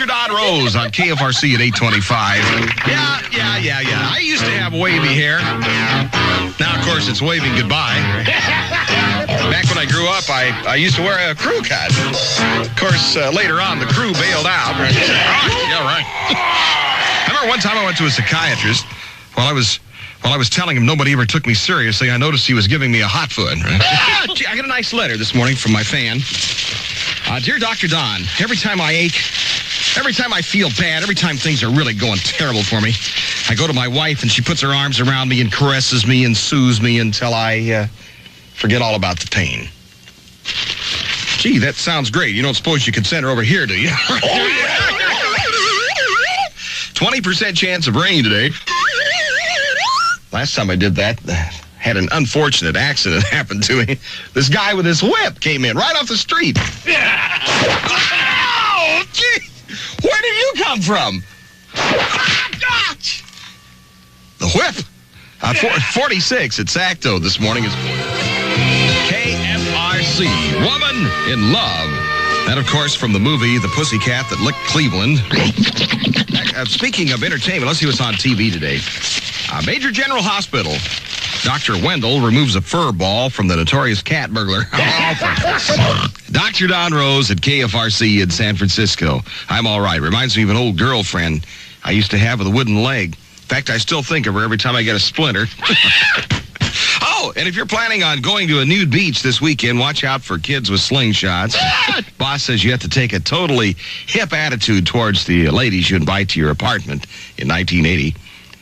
Dr. Don Rose on KFRC at 825. Yeah. I used to have wavy hair. Now, of course, it's waving goodbye. Back when I grew up, I used to wear a crew cut. Of course, later on, the crew bailed out. Yeah, right. I remember one time I went to a psychiatrist. While I was telling him nobody ever took me seriously, I noticed he was giving me a hot foot. Gee, I got a nice letter this morning from my fan. Dear Dr. Don, every time I ache, every time I feel bad, every time things are really going terrible for me, I go to my wife and she puts her arms around me and caresses me and soothes me until I forget all about the pain. Gee, that sounds great. You don't suppose you could send her over here, do you? 20% chance of rain today. Last time I did that, had an unfortunate accident happen to me. This guy with his whip came in right off the street. Oh, gee! Where did you come from? The whip. 46 at Sacto this morning is KFRC, Woman in Love. That, of course, from the movie The Pussycat That Licked Cleveland. Speaking of entertainment, let's see what's on TV today. Major General Hospital. Dr. Wendell removes a fur ball from the notorious cat burglar. Dr. Don Rose at KFRC in San Francisco. I'm all right. Reminds me of an old girlfriend I used to have with a wooden leg. In fact, I still think of her every time I get a splinter. Oh, and if you're planning on going to a nude beach this weekend, watch out for kids with slingshots. Boss says you have to take a totally hip attitude towards the ladies you invite to your apartment in 1980.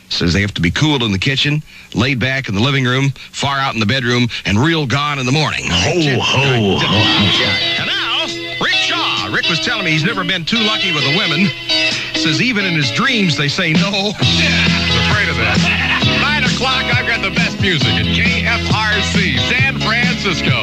Says they have to be cool in the kitchen, laid back in the living room, far out in the bedroom, and real gone in the morning. Ho, ho, ho. And now, Rick Shaw. Rick was telling me he's never been too lucky with the women. Says even in his dreams they say no. Yeah, I was afraid of that. 9 o'clock, I've got the best music at KFRC San Francisco.